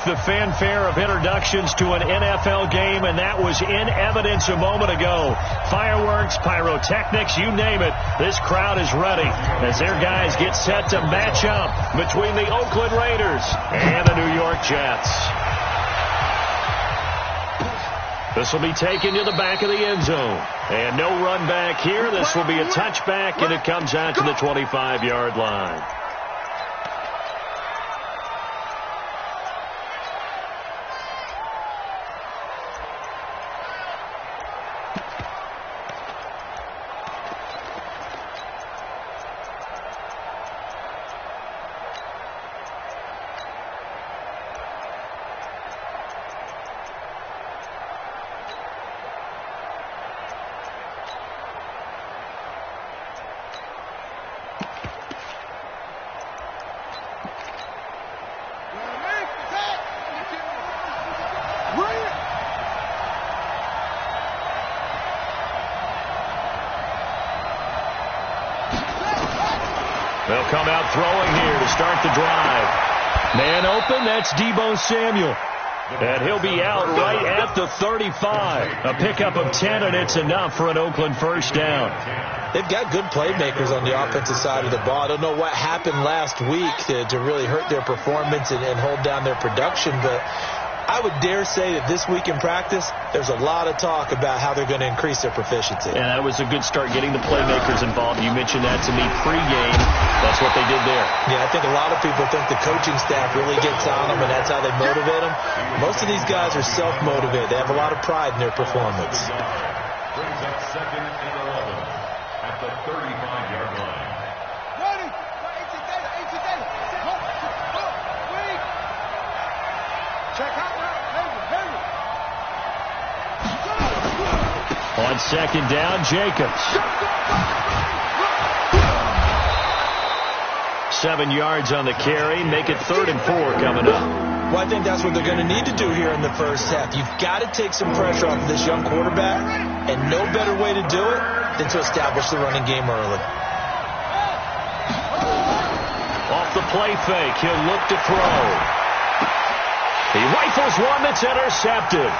The fanfare of introductions to an NFL game, and that was in evidence a moment ago. Fireworks, pyrotechnics, you name it. This crowd is ready as their guys get set to match up between the Oakland Raiders and the New York Jets. This will be taken to the back of the end zone. And no run back here. This will be a touchback, and it comes out to the 25-yard line. They'll come out throwing here to start the drive. Man open, that's Deebo Samuel. And he'll be out right at the 35. A pickup of 10, and it's enough for an Oakland first down. They've got good playmakers on the offensive side of the ball. I don't know what happened last week to really hurt their performance and hold down their production, but I would dare say that this week in practice, there's a lot of talk about how they're going to increase their proficiency. And that was a good start getting the playmakers involved. You mentioned that to me pregame. That's what they did there. Yeah, I think a lot of people think the coaching staff really gets on them, and that's how they motivate them. Most of these guys are self-motivated. They have a lot of pride in their performance. Brings up 2nd and 11 at the 35-yard line. On 2nd down, Jacobs. 7 yards on the carry. Make it 3rd and 4 coming up. Well, I think that's what they're going to need to do here in the first half. You've got to take some pressure off of this young quarterback, and no better way to do it than to establish the running game early. Off the play fake, he'll look to throw. He rifles one that's intercepted.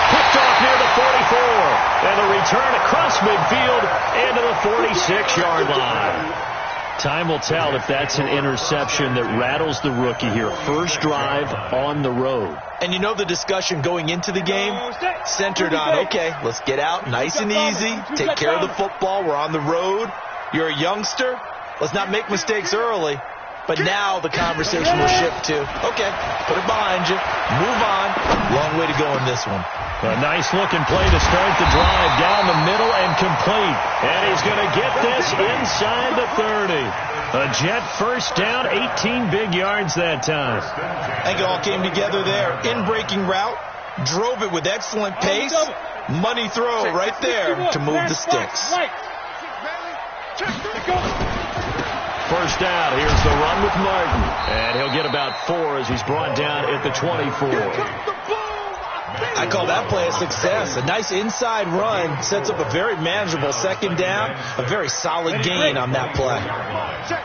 Picked off near the 44. And a return across midfield into the 46-yard line. Time will tell if that's an interception that rattles the rookie here. First drive on the road. And you know the discussion going into the game centered on, okay, let's get out nice and easy, take care of the football, we're on the road. You're a youngster, let's not make mistakes early. But now the conversation will shift to, okay, put it behind you, move on. Long way to go in this one. A nice-looking play to start the drive down the middle and complete. And he's going to get this inside the 30. A Jet first down, 18 big yards that time. I think it all came together there. In-breaking route, drove it with excellent pace. Money throw right there to move the sticks. First down, here's the run with Martin. And he'll get about 4 as he's brought down at the 24. I call that play a success. A nice inside run sets up a very manageable 2nd down. A very solid gain on that play. Check.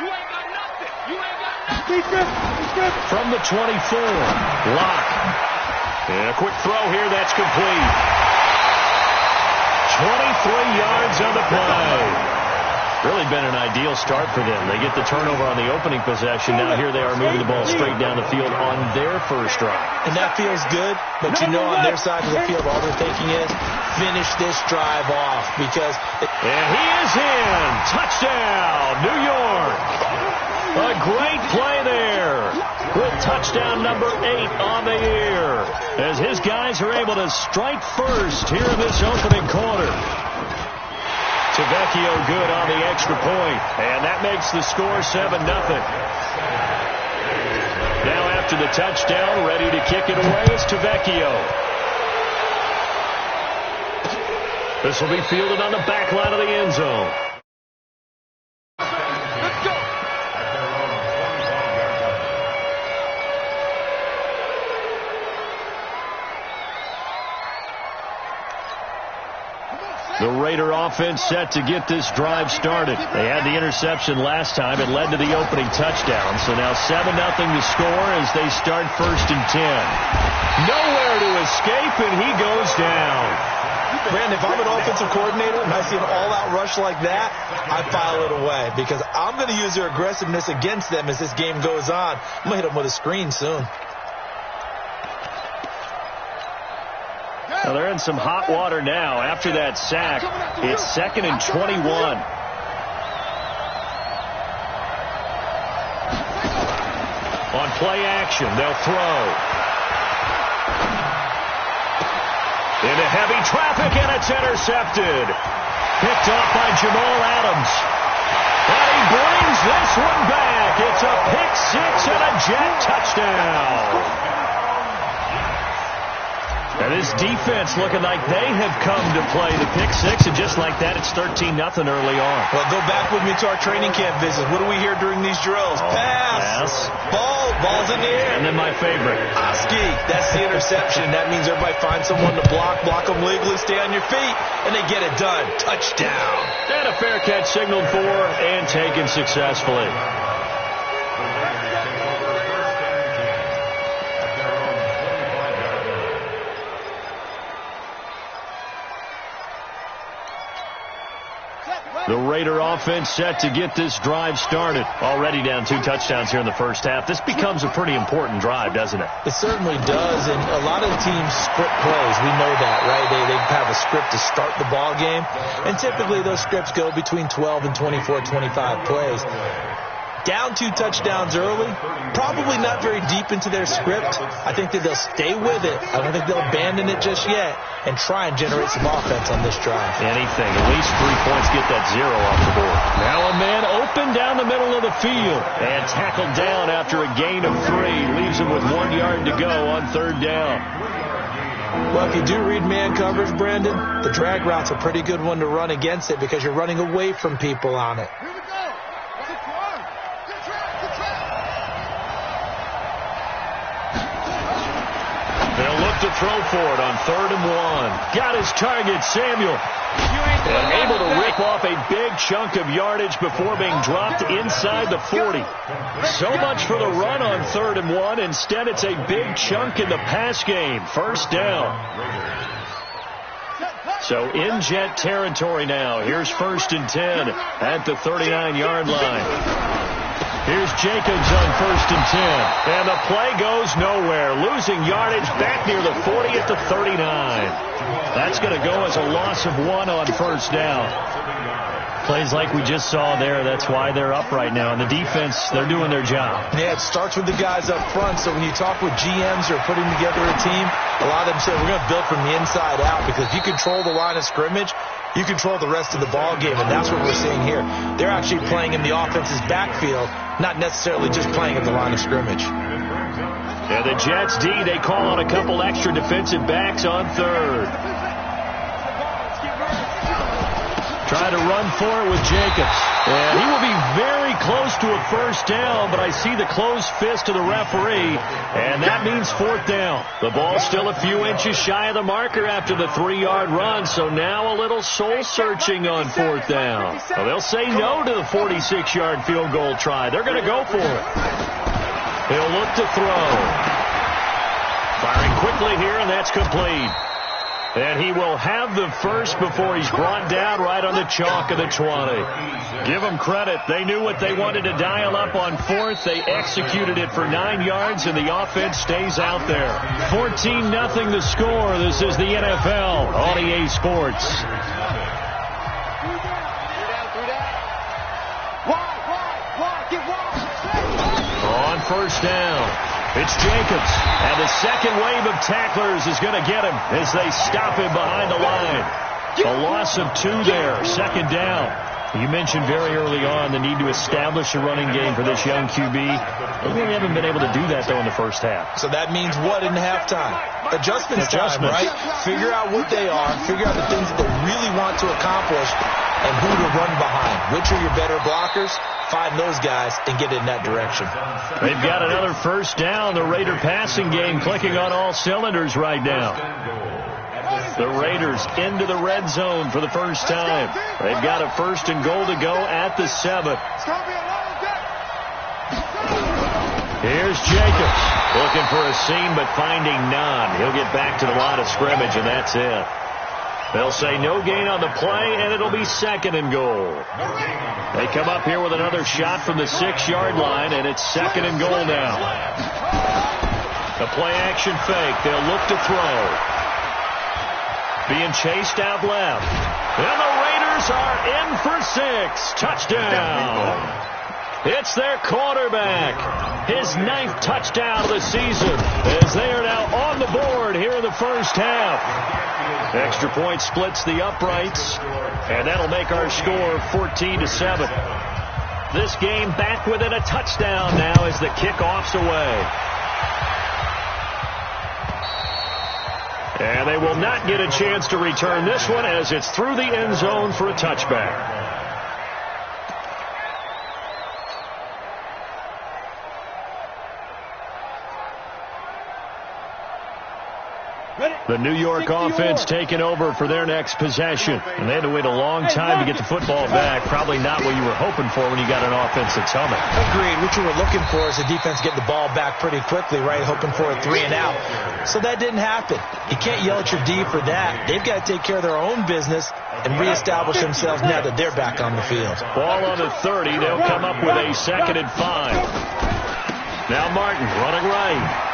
You ain't got nothing. From the 24, Lock. And a quick throw here, that's complete. 23 yards on the play. Really been an ideal start for them. They get the turnover on the opening possession. Now here they are moving the ball straight down the field on their first drive. And that feels good, but you know on their side of the field, all they're thinking is finish this drive off because... And he is in. Touchdown, New York. A great play there with touchdown number 8 on the year as his guys are able to strike first here in this opening quarter. Tavecchio good on the extra point, and that makes the score 7-0. Now after the touchdown, ready to kick it away is Tavecchio. This will be fielded on the back line of the end zone. Let's go. The Raider offense set to get this drive started. They had the interception last time. It led to the opening touchdown. So now 7-0 to score as they start 1st and 10. Nowhere to escape, and he goes down. Brandon, if I'm an offensive coordinator and I see an all-out rush like that, I file it away because I'm going to use their aggressiveness against them as this game goes on. I'm going to hit them with a screen soon. Well, they're in some hot water now. After that sack, it's 2nd and 21. On play action, they'll throw. Into heavy traffic, and it's intercepted. Picked off by Jamal Adams. And he brings this one back. It's a pick six and a Jet touchdown. And this defense looking like they have come to play the pick six, and just like that, it's 13-0 early on. Well, go back with me to our training camp visits. What do we hear during these drills? Pass. Ball's in the air. And then my favorite. Oski. That's the interception. That means everybody finds someone to block them legally, stay on your feet, and they get it done. Touchdown. And a fair catch signaled for and taken successfully. The Raider offense set to get this drive started. Already down 2 touchdowns here in the first half. This becomes a pretty important drive, doesn't it? It certainly does, and a lot of the teams script plays. We know that, right? They have a script to start the ball game, and typically those scripts go between 12 and 24, 25 plays. Down 2 touchdowns early, probably not very deep into their script. I think that they'll stay with it. I don't think they'll abandon it just yet and try and generate some offense on this drive. Anything. At least 3 points, get that 0 off the board. Now a man open down the middle of the field and tackled down after a gain of 3. Leaves him with 1 yard to go on 3rd down. Well, if you do read man coverage, Brandon, the drag route's a pretty good one to run against it because you're running away from people on it. They'll look to throw for it on 3rd and 1. Got his target, Samuel. And able to rip off a big chunk of yardage before being dropped inside the 40. So much for the run on 3rd and 1. Instead, it's a big chunk in the pass game. 1st down. So in Jet territory now. Here's 1st and 10 at the 39-yard line. Here's Jacobs on 1st and 10. And the play goes nowhere. Losing yardage back near the 40 at the 39. That's going to go as a loss of 1 on 1st down. Plays like we just saw there. That's why they're up right now. And the defense, they're doing their job. Yeah, it starts with the guys up front. So when you talk with GMs who are putting together a team, a lot of them say we're going to build from the inside out because if you control the line of scrimmage, you control the rest of the ball game, and that's what we're seeing here. They're actually playing in the offense's backfield, not necessarily just playing at the line of scrimmage. And the Jets D, they call on a couple extra defensive backs on 3rd. Try to run for it with Jacobs. And he will be very close to a 1st down, but I see the closed fist of the referee, and that means 4th down. The ball's still a few inches shy of the marker after the 3-yard run, so now a little soul-searching on 4th down. Well, they'll say no to the 46-yard field goal try. They're going to go for it. He'll look to throw. Firing quickly here, and that's complete. And he will have the first before he's brought down right on the chalk of the 20. Give them credit. They knew what they wanted to dial up on 4th. They executed it for 9 yards, and the offense stays out there. 14-0 the score. This is the NFL on EA Sports. On 1st down. It's Jacobs, and the second wave of tacklers is going to get him as they stop him behind the line. A loss of 2 there, 2nd down. You mentioned very early on the need to establish a running game for this young QB. They really haven't been able to do that, though, in the first half. So that means what in halftime? Adjustments time, right? Figure out what they are, figure out the things that they really want to accomplish, and who to run behind. Which are your better blockers? Find those guys and get in that direction. They've got another 1st down. The Raider passing game clicking on all cylinders right now. The Raiders into the red zone for the first time. They've got a 1st and goal to go at the 7. Here's Jacobs looking for a seam but finding none. He'll get back to the line of scrimmage, and that's it. They'll say no gain on the play, and it'll be 2nd and goal. They come up here with another shot from the 6-yard line, and it's 2nd and goal now. The play-action fake. They'll look to throw. Being chased out left. And the Raiders are in for 6. Touchdown. It's their quarterback. His 9th touchdown of the season as they are now on the board here in the first half. Extra point splits the uprights, and that'll make our score 14-7. This game back within a touchdown now as the kickoff's away. And they will not get a chance to return this one as it's through the end zone for a touchback. The New York offense taking over for their next possession. And they had to wait a long time to get the football back. Probably not what you were hoping for when you got an offense that's humming. Agreed. What you were looking for is the defense getting the ball back pretty quickly, right? Hoping for a 3 and out. So that didn't happen. You can't yell at your D for that. They've got to take care of their own business and reestablish themselves now that they're back on the field. Ball on the 30. They'll come up with a 2nd and 5. Now Martin running right.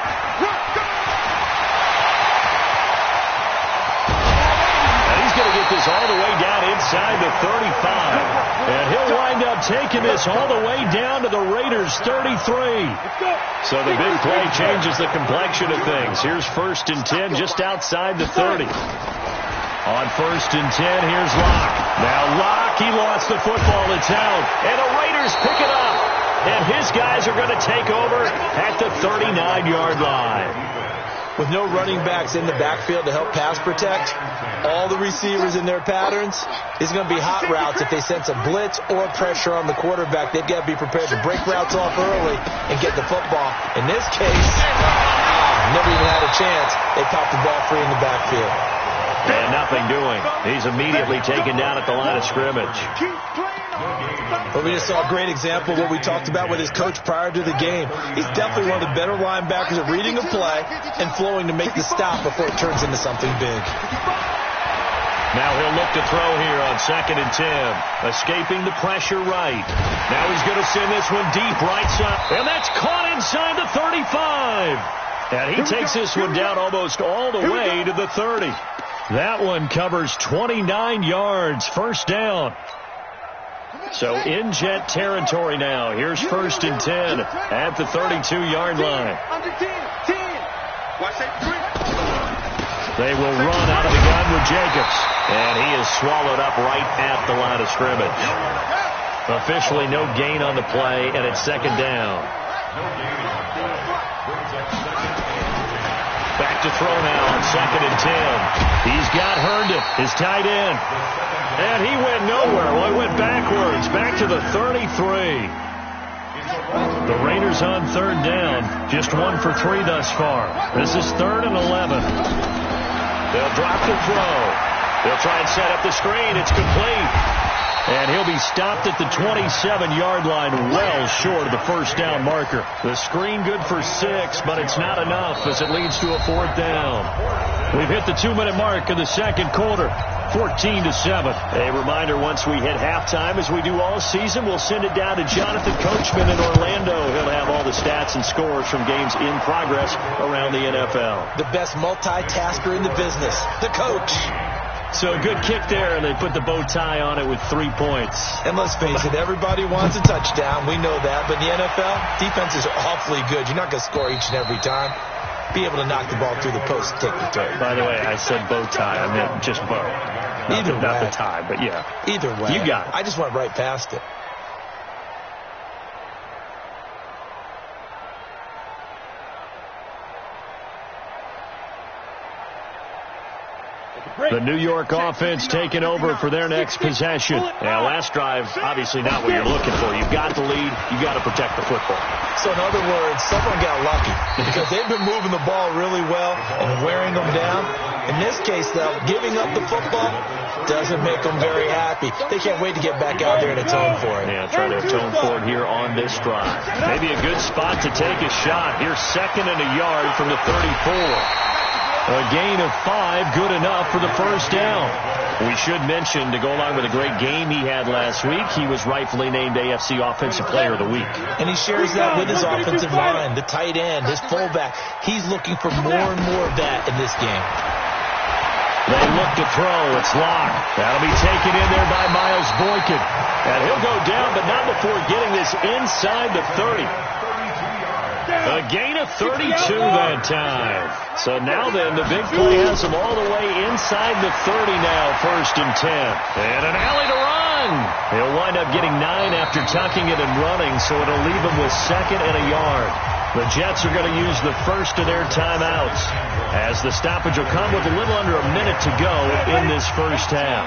Going to get this all the way down inside the 35. And he'll wind up taking this all the way down to the Raiders' 33. So the big play changes the complexion of things. Here's 1st and 10 just outside the 30. On 1st and 10, here's Locke. Now Locke, he lost the football. It's out. And the Raiders pick it up. And his guys are going to take over at the 39-yard line. With no running backs in the backfield to help pass protect, all the receivers in their patterns, it's going to be hot routes if they sense a blitz or pressure on the quarterback. They've got to be prepared to break routes off early and get the football. In this case, never even had a chance. They popped the ball free in the backfield. And nothing doing. He's immediately taken down at the line of scrimmage. But we just saw a great example of what we talked about with his coach prior to the game. He's definitely one of the better linebackers at reading a play and flowing to make the stop before it turns into something big. Now he'll look to throw here on 2nd and 10. Escaping the pressure right. Now he's going to send this one deep right side. And that's caught inside the 35. And he takes this one down almost all the way to the 30. That one covers 29 yards. 1st down. So in Jet territory now. Here's 1st and 10 at the 32-yard line. They will run out of the gun with Jacobs. And he is swallowed up right at the line of scrimmage. Officially no gain on the play, and it's 2nd down. Back to throw now on 2nd and 10. He's got Herndon, his tight end. And he went nowhere. Well, he went backwards, back to the 33. The Raiders on 3rd down, just 1 for 3 thus far. This is 3rd and 11. They'll drop the throw. They'll try and set up the screen. It's complete. And he'll be stopped at the 27-yard line, well short of the 1st down marker. The screen good for 6, but it's not enough as it leads to a 4th down. We've hit the 2-minute mark of the 2nd quarter. 14-7. A reminder, once we hit halftime, as we do all season, we'll send it down to Jonathan Coachman in Orlando. He'll have all the stats and scores from games in progress around the NFL. The best multitasker in the business, the coach. So a good kick there, and they put the bow tie on it with 3 points. And let's face it, everybody wants a touchdown. We know that. But in the NFL, defenses are awfully good. You're not going to score each and every time. Be able to knock the ball through the post and take the turn. By the way, I said bow tie. I meant just bow. Either way. Not the tie, but yeah. Either way. You got it. I just went right past it. The New York offense taking over for their next possession. Yeah, last drive, obviously not what you're looking for. You've got the lead. You've got to protect the football. So in other words, someone got lucky because they've been moving the ball really well and wearing them down. In this case, though, giving up the football doesn't make them very happy. They can't wait to get back out there and atone for it. Yeah, try to atone for it here on this drive. Maybe a good spot to take a shot. Here's 2nd and a yard from the 34. A gain of 5, good enough for the first down. We should mention, to go along with a great game he had last week, he was rightfully named AFC Offensive Player of the Week. And he shares that with his offensive line, the tight end, his fullback. He's looking for more and more of that in this game. They look to throw. It's locked. That'll be taken in there by Miles Boykin. And he'll go down, but not before getting this inside the 30. A gain of 32 that time. So now then, the big play has him all the way inside the 30 now, 1st and 10. And an alley to run. He'll wind up getting 9 after tucking it and running, so it'll leave him with 2nd and a yard. The Jets are going to use the first of their timeouts, as the stoppage will come with a little under a minute to go in this first half.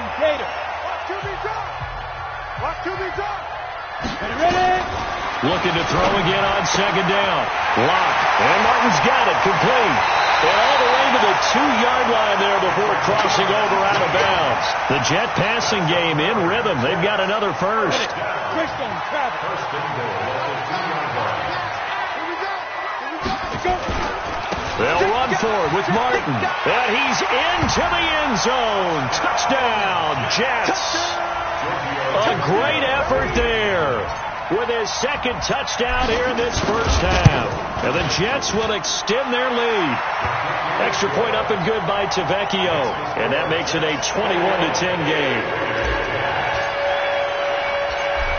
Looking to throw again on 2nd down. Lock. And Martin's got it. Complete. And all the way to the 2-yard line there before crossing over out of bounds. The Jet passing game in rhythm. They've got another first. They'll run for it with Martin. And he's into the end zone. Touchdown, Jets. A great effort there, with his 2nd touchdown here in this first half. And the Jets will extend their lead. Extra point up and good by Tavecchio. And that makes it a 21-10 game.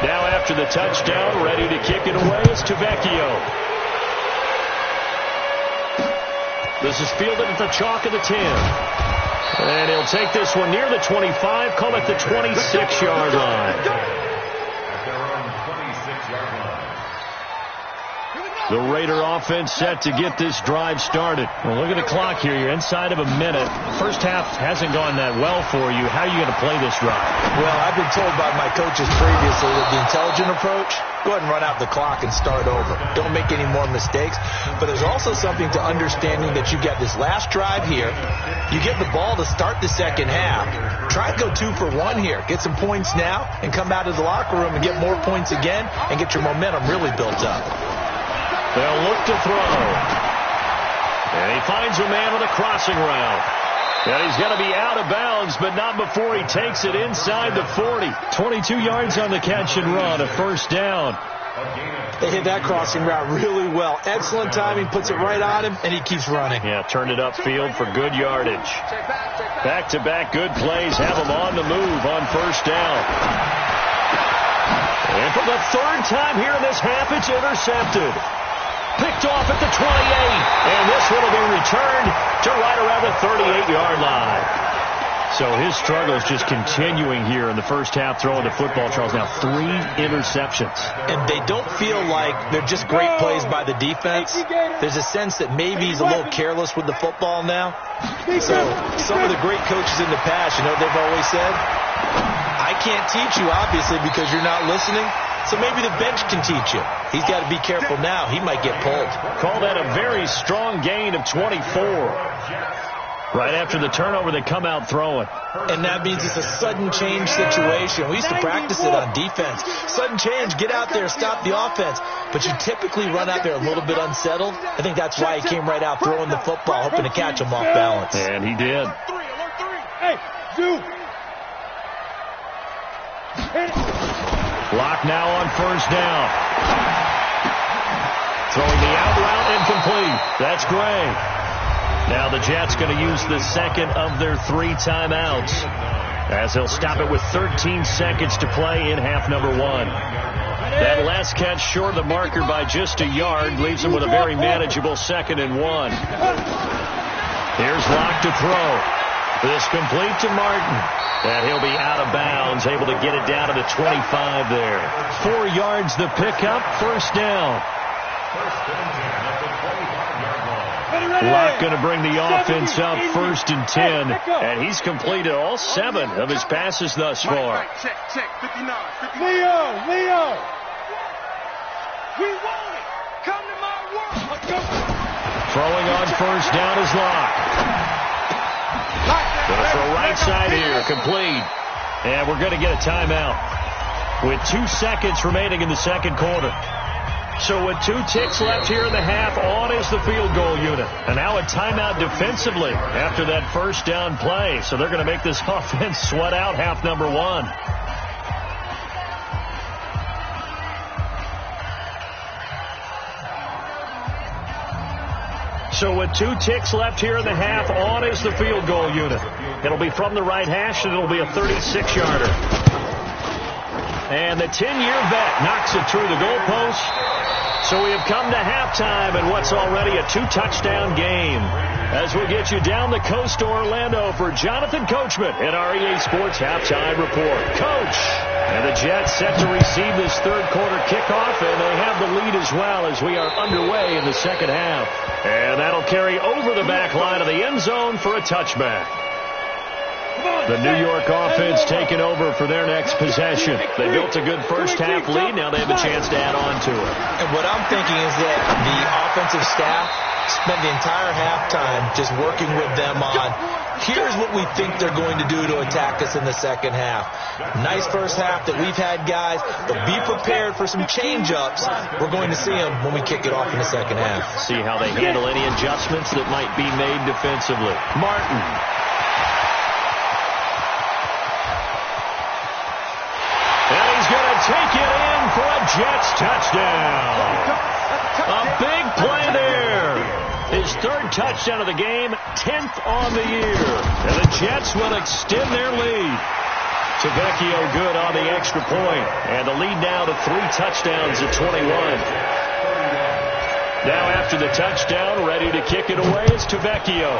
Now after the touchdown, ready to kick it away is Tavecchio. This is fielded at the chalk of the 10. And he'll take this one near the 25, call it the 26-yard line. The Raider offense set to get this drive started. Well, look at the clock here. You're inside of a minute. First half hasn't gone that well for you. How are you going to play this drive? Well, I've been told by my coaches previously that the intelligent approach, go ahead and run out the clock and start over. Don't make any more mistakes. But there's also something to understanding that you've got this last drive here. You get the ball to start the second half. Try to go 2 for 1 here. Get some points now and come out of the locker room and get more points again and get your momentum really built up. They'll look to throw. And he finds a man with a crossing route. And he's going to be out of bounds, but not before he takes it inside the 40. 22 yards on the catch and run, a first down. They hit that crossing route really well. Excellent timing, puts it right on him, and he keeps running. Yeah, turned it upfield for good yardage. Back-to-back good plays have him on the move on first down. And for the 3rd time here in this half, it's intercepted. Picked off at the 28. And this one will be returned to right around the 38-yard line. So his struggle is just continuing here in the first half throwing the football, Charles. Now 3 interceptions. And they don't feel like they're just great plays by the defense. There's a sense that maybe he's a little careless with the football now. So some of the great coaches in the past, you know, they've always said, I can't teach you, obviously, because you're not listening. So maybe the bench can teach you. He's got to be careful now. He might get pulled. Call that a very strong gain of 24. Right after the turnover, they come out throwing. And that means it's a sudden change situation. We used to practice it on defense. Sudden change, get out there, stop the offense. But you typically run out there a little bit unsettled. I think that's why he came right out throwing the football, hoping to catch him off balance. And he did. Hey, Zoo. Lock now on first down. Throwing the out route incomplete. That's Gray. Now the Jets going to use the 2nd of their 3 timeouts, as they'll stop it with 13 seconds to play in half number 1. That last catch short of the marker by just a yard leaves them with a very manageable 2nd and 1. Here's Lock to throw. This complete to Martin. And he'll be out of bounds, able to get it down to the 25 there. 4 yards the pickup, first down. Luck going to bring the offense up 1st and 10, and he's completed all 7 of his passes thus far. Check, 59, 59. Leo. We want it. Come to my world. Let's go. Throwing on 1st down is Luck. Going to throw right side here, complete. And we're going to get a timeout with 2 seconds remaining in the second quarter. So with 2 ticks left here in the half, on is the field goal unit. And now a timeout defensively after that 1st down play. So they're going to make this offense sweat out half number 1. So with 2 ticks left here in the half, on is the field goal unit. It'll be from the right hash, and it'll be a 36-yarder. And the 10-year vet knocks it through the goalpost. So we have come to halftime in what's already a 2-touchdown game. As we'll get you down the coast to Orlando for Jonathan Coachman in our EA Sports Halftime Report. Coach! And the Jets set to receive this third quarter kickoff, and they have the lead as well as we are underway in the second half. And that'll carry over the back line of the end zone for a touchback. The New York offense taking over for their next possession. They built a good first half lead. Now they have a chance to add on to it. And what I'm thinking is that the offensive staff spent the entire halftime just working with them on, here's what we think they're going to do to attack us in the second half. Nice first half that we've had, guys, but be prepared for some change-ups. We're going to see them when we kick it off in the second half. See how they handle any adjustments that might be made defensively. Martin. And he's going to take it in for a Jets touchdown. A big play there. His 3rd touchdown of the game, 10th on the year. And the Jets will extend their lead. Tavecchio good on the extra point. And the lead now to 3 touchdowns at 21. Now after the touchdown, ready to kick it away is Tavecchio.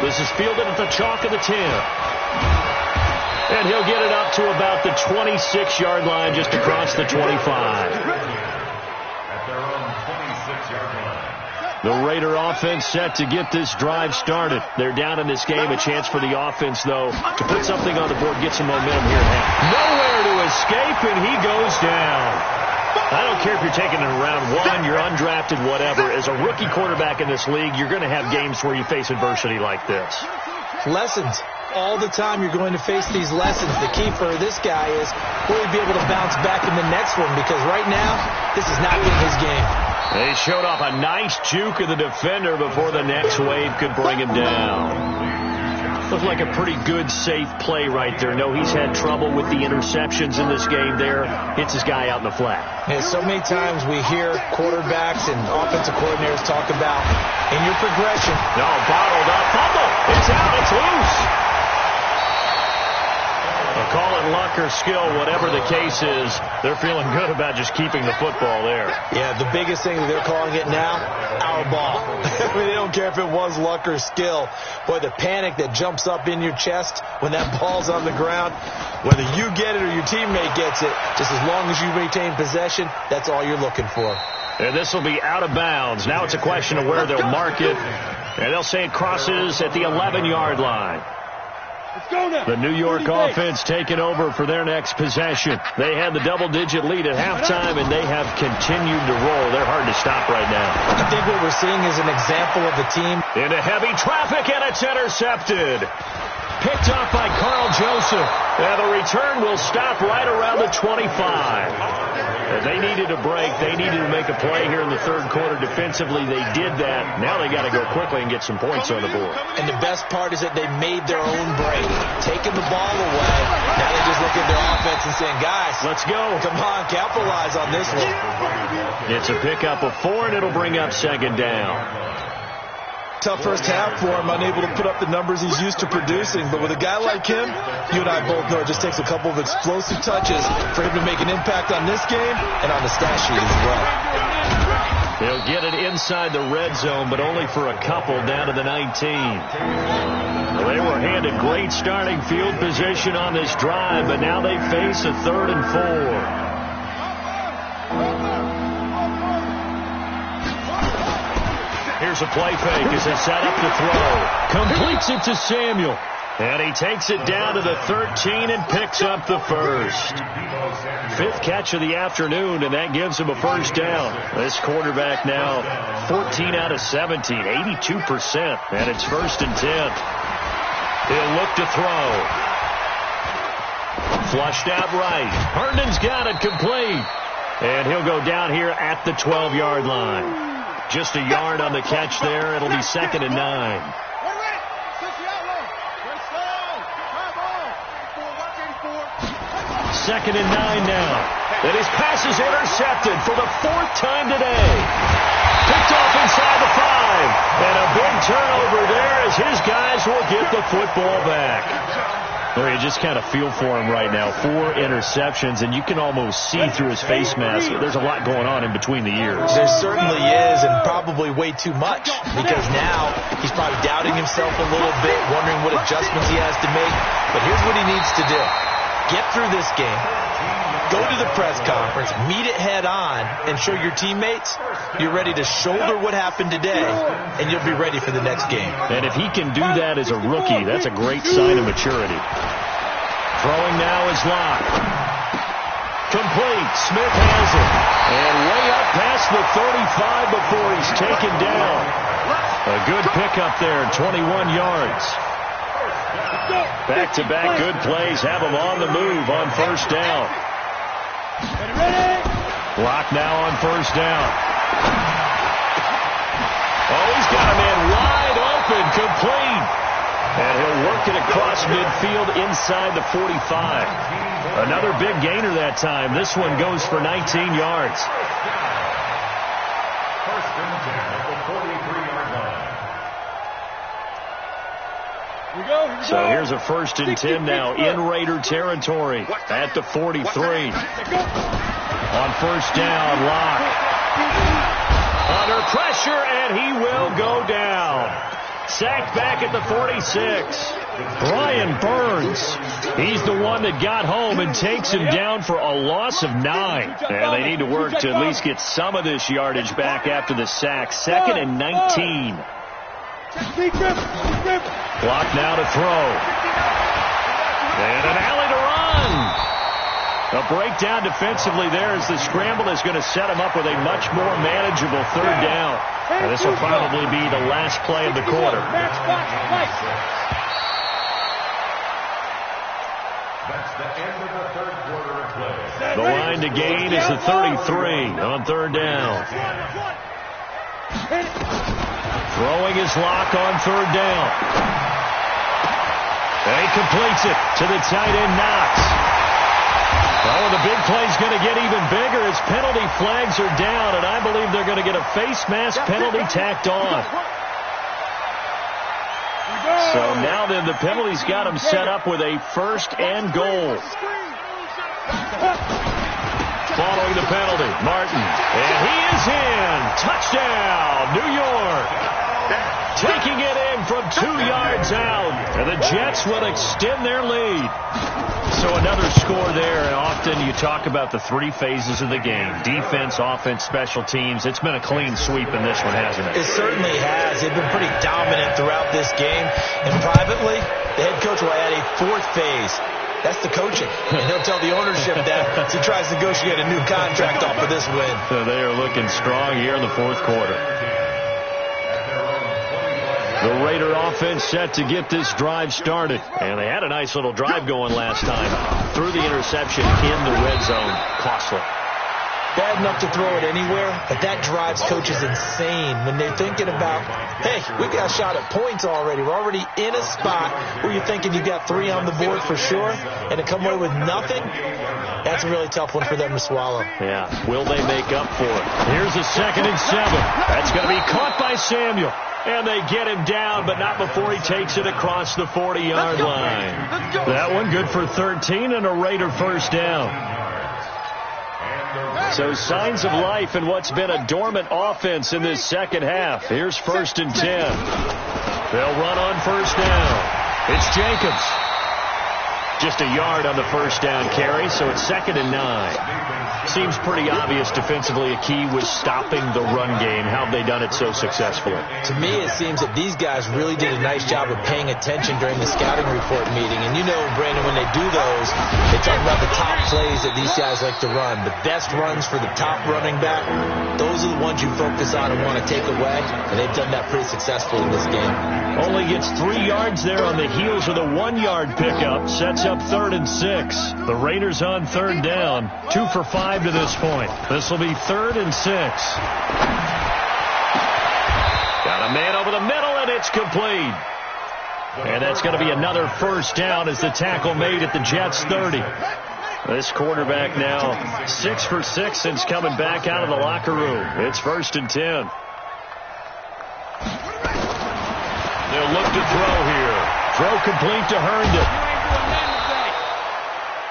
This is fielded at the chalk of the 10. And he'll get it up to about the 26-yard line, just across the 25. At their own 26-yard line. The Raider offense set to get this drive started. They're down in this game. A chance for the offense, though, to put something on the board, get some momentum here. Nowhere to escape, and he goes down. I don't care if you're taking it in round 1, you're undrafted, whatever. As a rookie quarterback in this league, you're going to have games where you face adversity like this. Lessons. All the time you're going to face these lessons. The key for this guy is will he be able to bounce back in the next one, because right now, this has not been his game. They showed off a nice juke of the defender before the next wave could bring him down. Looked like a pretty good, safe play right there. No, he's had trouble with the interceptions in this game there. Hits his guy out in the flat. Yeah, so many times we hear quarterbacks and offensive coordinators talk about in your progression. No, bottled up. Fumble. It's out. It's loose. They'll call it luck or skill, whatever the case is. They're feeling good about just keeping the football there. Yeah, the biggest thing that they're calling it now, our ball. I mean, they don't care if it was luck or skill. Boy, the panic that jumps up in your chest when that ball's on the ground, whether you get it or your teammate gets it, just as long as you retain possession, that's all you're looking for. And this will be out of bounds. Now it's a question of where they'll mark it. And they'll say it crosses at the 11-yard line. The New York offense taking over for their next possession. They had the double-digit lead at halftime, and they have continued to roll. They're hard to stop right now. I think what we're seeing is an example of a team. Into heavy traffic, and it's intercepted. Picked off by Carl Joseph. And the return will stop right around the 25. And they needed a break. They needed to make a play here in the third quarter. Defensively, they did that. Now they got to go quickly and get some points on the board. And the best part is that they made their own break. Taking the ball away. Now they just look at their offense and saying, guys, let's go. Come on, capitalize on this one. It's a pickup of 4, and it'll bring up second down. Tough first half for him, unable to put up the numbers he's used to producing. But with a guy like him, you and I both know it just takes a couple of explosive touches for him to make an impact on this game and on the stat sheet as well. They'll get it inside the red zone, but only for a couple, down to the 19. Well, they were handed great starting field position on this drive, but now they face a 3rd and 4. Here's a play fake as they set up to throw. Completes it to Samuel. And he takes it down to the 13 and picks up the first. 5th catch of the afternoon, and that gives him a first down. This quarterback now 14 out of 17, 82%. And it's 1st and 10. He'll look to throw. Flushed out right. Herndon's got it complete. And he'll go down here at the 12-yard line. Just a yard on the catch there. It'll be 2nd and 9. 2nd and 9 now. And his pass is intercepted for the 4th time today. Picked off inside the 5. And a big turnover there as his guys will get the football back. Well, you just kind of feel for him right now. 4 interceptions, and you can almost see through his face mask. There's a lot going on in between the ears. There certainly is, and probably way too much, because now he's probably doubting himself a little bit, wondering what adjustments he has to make. But here's what he needs to do. Get through this game, go to the press conference, meet it head on, and show your teammates you're ready to shoulder what happened today, and you'll be ready for the next game. And if he can do that as a rookie, that's a great sign of maturity. Throwing now is Locke. Complete. Smith has it. And way up past the 35 before he's taken down. A good pickup there, 21 yards. Back-to-back good plays have him on the move on first down. Locke now on first down. Oh, he's got a man wide open, complete. And he'll work it across midfield inside the 45. Another big gainer that time. This one goes for 19 yards. First and 10 at the 43-yard line. So here's a 1st and 10 now in Raider territory at the 43. On first down, Locke. Under pressure, and he will go down. Sacked back at the 46. Brian Burns. He's the one that got home and takes him down for a loss of 9. And they need to work to at least get some of this yardage back after the sack. 2nd and 19. Clock now to throw. And an alley to run. A breakdown defensively there as the scramble is going to set him up with a much more manageable 3rd down. And this will probably be the last play of the quarter. That's the end of the 3rd quarter of play. The line to gain is the 33 on 3rd down. Throwing his Locke on 3rd down. And he completes it to the tight end, Knox. Oh, the big play's going to get even bigger as penalty flags are down, and I believe they're going to get a face mask penalty tacked on. So now then the penalty's got him set up with a 1st and goal. Following the penalty, Martin. And he is in. Touchdown, New York. Taking it in from 2 yards out. And the Jets will extend their lead. So another score there. And often you talk about the 3 phases of the game. Defense, offense, special teams. It's been a clean sweep in this one, hasn't it? It certainly has. They've been pretty dominant throughout this game. And privately, the head coach will add a 4th phase. That's the coaching. And he'll tell the ownership that as he tries to negotiate a new contract off of this win. So they are looking strong here in the 4th quarter. The Raider offense set to get this drive started. And they had a nice little drive going last time. Threw the interception in the red zone. Costly. Bad enough to throw it anywhere, but that drives coaches insane when they're thinking about, hey, we've got a shot at points already. We're already in a spot where you're thinking you've got 3 on the board for sure, and to come away with nothing, that's a really tough one for them to swallow. Yeah, will they make up for it? Here's a 2nd and 7. That's going to be caught by Samuel. And they get him down, but not before he takes it across the 40-yard line. That one good for 13 and a Raider first down. So signs of life in what's been a dormant offense in this second half. Here's 1st and 10. They'll run on first down. It's Jacobs. Just a yard on the first down carry, so it's 2nd and 9. Seems pretty obvious defensively a key was stopping the run game. How have they done it so successfully? To me, it seems that these guys really did a nice job of paying attention during the scouting report meeting. And you know, Brandon, when they do those, they talk about the top plays that these guys like to run. The best runs for the top running back, those are the ones you focus on and want to take away. And they've done that pretty successfully in this game. Only gets 3 yards there on the heels of the 1-yard pickup. Sets up 3rd and 6. The Raiders on 3rd down. 2 for 5 to this point. This will be 3rd and 6. Got a man over the middle, and it's complete. And that's going to be another first down as the tackle made at the Jets' 30. This quarterback now 6 for 6 since coming back out of the locker room. It's 1st and 10. They'll look to throw here. Throw complete to Herndon.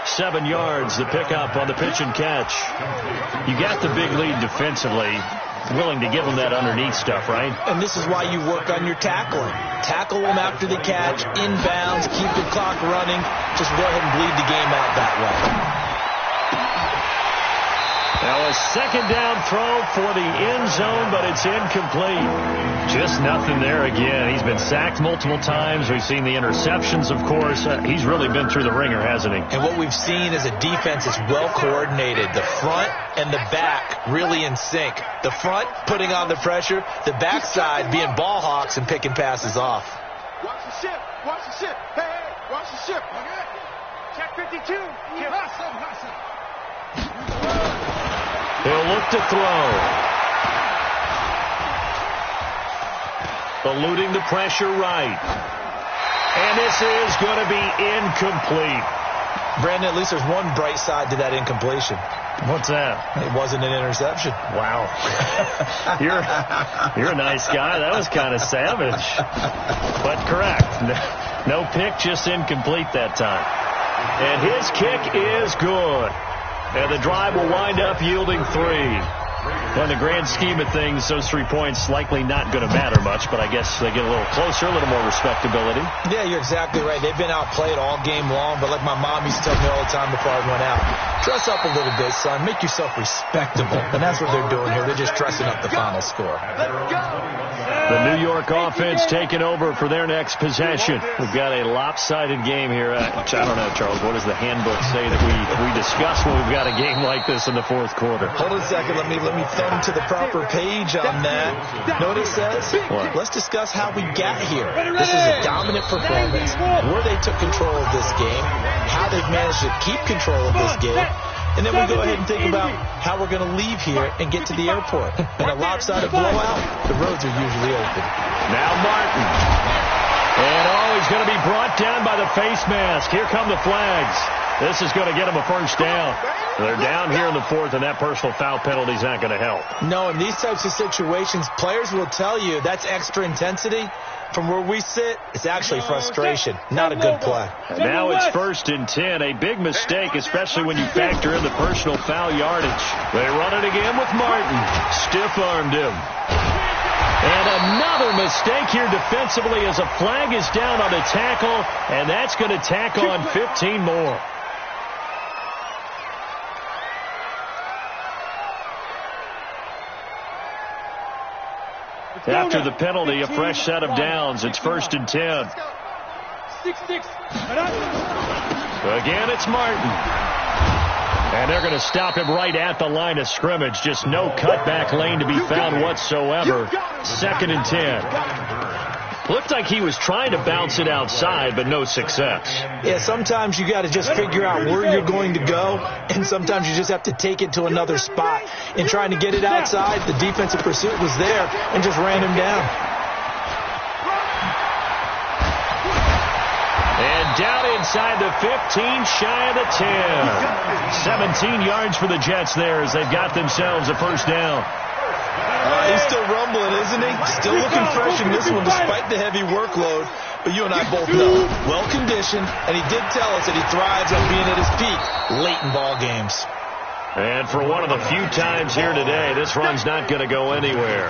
7 yards, the pickup on the pitch and catch. You got the big lead defensively. Willing to give them that underneath stuff, right? And this is why you work on your tackling. Tackle them after the catch, inbounds, keep the clock running. Just go ahead and bleed the game out that way. Now a 2nd down throw for the end zone, but it's incomplete. Just nothing there again. He's been sacked multiple times. We've seen the interceptions, of course. He's really been through the ringer, hasn't he? And what we've seen is a defense that's well coordinated. The front and the back really in sync. The front putting on the pressure, the backside being ball hawks and picking passes off. Watch the ship. Watch the ship. Hey, watch the ship. Okay. Check 52. He'll look to throw. Eluding the pressure right. And this is going to be incomplete. Brandon, at least there's one bright side to that incompletion. What's that? It wasn't an interception. Wow. You're a nice guy. That was kind of savage. But correct. No pick, just incomplete that time. And his kick is good. And the drive will wind up yielding 3. Well, in the grand scheme of things, those 3 points likely not going to matter much, but I guess they get a little closer, a little more respectability. Yeah, you're exactly right. They've been outplayed all game long, but like my mom used to tell me all the time before I went out, dress up a little bit, son. Make yourself respectable. And that's what they're doing here. They're just dressing up the final score. The New York offense taking over for their next possession. We've got a lopsided game here. I don't know, Charles, what does the handbook say that we discuss when we've got a game like this in the 4th quarter? Hold on a second. Let me thumb to the proper page on that. Know what it says? What? Let's discuss how we got here. This is a dominant performance, where they took control of this game, how they've managed to keep control of this game, and then we go ahead and think about how we're going to leave here and get to the airport. In a lopsided blowout, the roads are usually open. Now Martin. And he's going to be brought down by the face mask. Here come the flags. This is going to get him a first down. They're down here in the 4th, and that personal foul penalty is not going to help. No, in these types of situations, players will tell you that's extra intensity. From where we sit, it's actually frustration, not a good play. And now it's 1st and 10, a big mistake, especially when you factor in the personal foul yardage. They run it again with Martin. Stiff-armed him. And another mistake here defensively as a flag is down on the tackle, and that's going to tack on 15 more. After the penalty, a fresh set of downs. It's 1st and 10. Again, it's Martin. And they're going to stop him right at the line of scrimmage. Just no cutback lane to be found whatsoever. 2nd and 10. Looked like he was trying to bounce it outside, but no success. Yeah, sometimes you got to just figure out where you're going to go, and sometimes you just have to take it to another spot. In trying to get it outside, the defensive pursuit was there and just ran him down. And down inside the 15, shy of the 10. 17 yards for the Jets there as they've got themselves a first down. He's still rumbling, isn't he? Still looking fresh in this one despite the heavy workload. But you and I both know, well-conditioned, and he did tell us that he thrives on being at his peak late in ball games. And for one of the few times here today, this run's not going to go anywhere.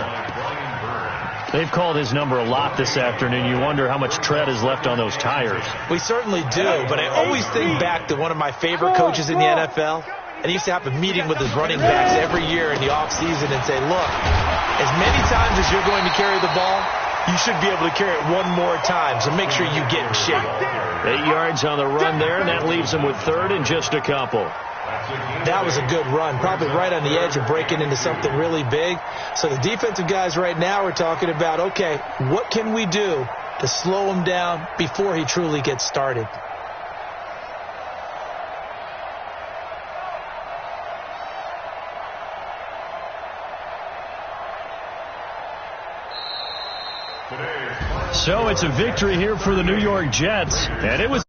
They've called his number a lot this afternoon. You wonder how much tread is left on those tires. We certainly do, but I always think back to one of my favorite coaches in the NFL. And he used to have a meeting with his running backs every year in the offseason and say, look, as many times as you're going to carry the ball, you should be able to carry it one more time, so make sure you get in shape. 8 yards on the run there, and that leaves him with third and just a couple. That was a good run, probably right on the edge of breaking into something really big. So the defensive guys right now are talking about, okay, what can we do to slow him down before he truly gets started? So it's a victory here for the New York Jets, and it was